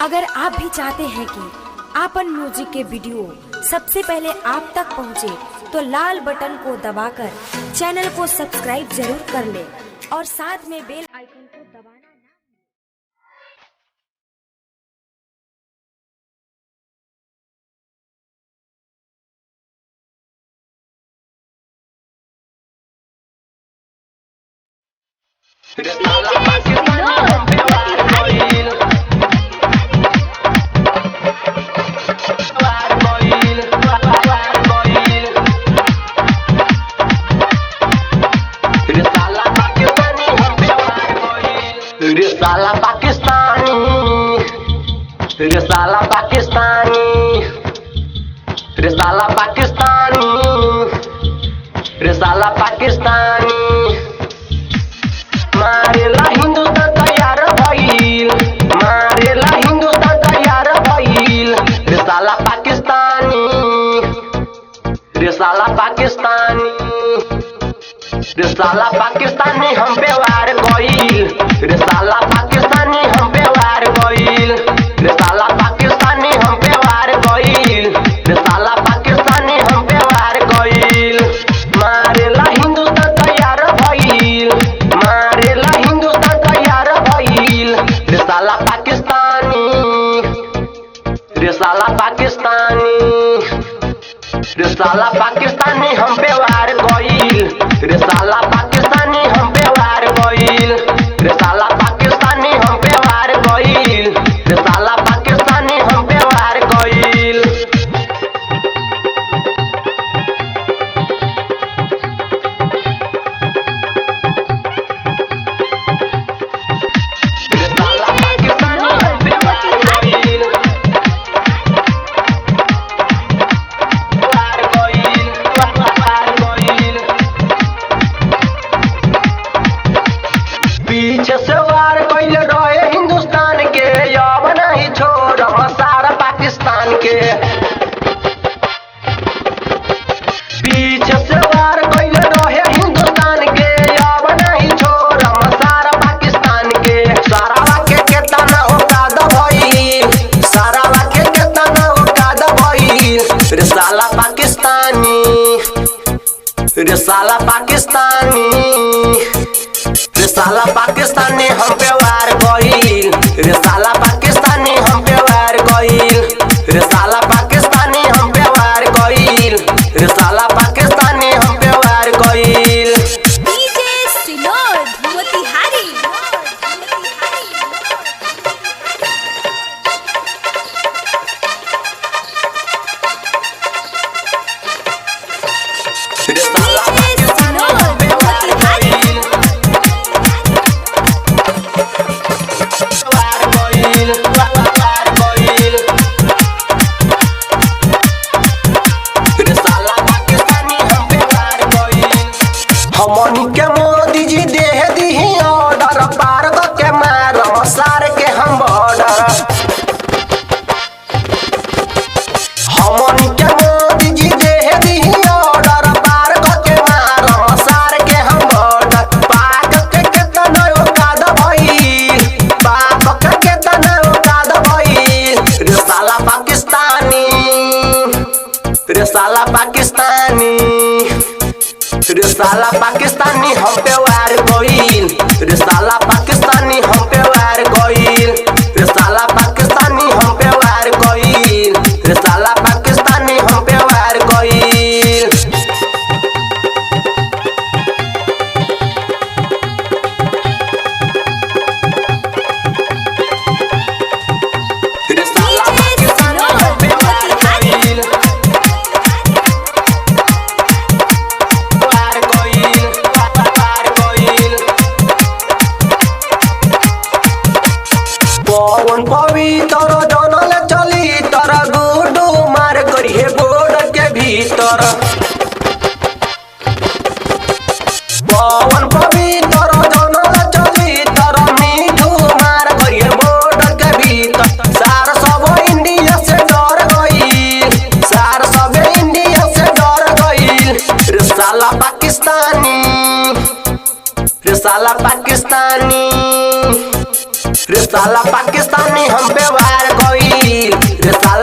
अगर आप भी चाहते हैं कि आपन म्यूजिक के वीडियो सबसे पहले आप तक पहुंचे, तो लाल बटन को दबाकर चैनल को सब्सक्राइब जरूर कर ले और साथ में बेल आइकन को दबाना ना। साला पाकिस्तानी रे साला पाकिस्तानी रे साला पाकिस्तानी रे साला पाकिस्तानी मारेला हिंदुस्तान तैयार भइल, मारेला हिंदुस्तान तैयार भइल रे साला पाकिस्तानी रे साला पाकिस्तानी रे साला पाकिस्तानी हम पे वार गइल रे साला पाकिस्तानी हम पे वार गइल रे साला पाकिस्तानी हम पे वार गइल रे साला पाकिस्तानी हम पे वार गइल मारेला हिंदुस्तान तैयार भइल, मारेला हिंदुस्तान तैयार भइल रे साला पाकिस्तानी रे साला पाकिस्तानी रे साला पाकिस्तानी हम पे वार गइल रे साला पाकिस्तानी हम पे वार गइल रे साला पाकिस्तानी हम पे वार गइल रे साला पाकिस्तानी हम पे वार गइल रे साला पाकिस्तानी हम पे वार गइल पीछे से वार कइले रहे हिंदुस्तान के, अब नहीं छोड़ब सारा पाकिस्तान के। पीछे से वार कइले रहे हिंदुस्तान के, अब नहीं छोड़ब सारा पाकिस्तान के। सारा वाक्य के तना औकात भइल, सारा वाक्य के तना औकात भइल रे साला पाकिस्तानी रे साला पाकिस्तानी रे साला पाकिस्तानी हम पे वार गइल रे साला पाकिस्तानी हम पे वार गइल रे साला पाकिस्तानी हम पे वार गइल रे साला पाकिस्तानी हम पे वार गइल डीजे सिनोद मोतिहारी। रे साला पाकिस्तानी हम पे वार गइल वार गइल वार गइल रे साला पाकिस्तानी हम पे वार गइल हमनी के मोदी जी देह दिही ऑर्डर पार के मारम सार के हम बॉर्डर हमनी के मोदी जी देह दिही ऑर्डर पार के मारम सार के हम बॉर्डर पाक के केतना औकात भइल, बाप के केतना औकात भइल रे साला पाकिस्तानी रे साला पाकिस्तानी रे साला पाकिस्तानी हम पे वार गइल रे साला पाकिस्तानी हम पे वार गइल रे साला पाकिस्तानी हम पे वार गइल रे साला पाकिस्तानी हम पे वार गइल रे साला पाकिस्तानी हम पे वार गइल वार गइल वार गइल पवन पवित्र जनल चली तर गुडू मार करिए बोर्ड के भीतर पवन पवित्र जनल चली तर मीठू मार करिए बोर्ड के भीतर सार सब इंडिया से डर गइल, सार सब इंडिया से डर गइल रे साला पाकिस्तानी रे साला पाकिस्तानी रे साला पाकिस्तानी हम पे वार कइल रे साला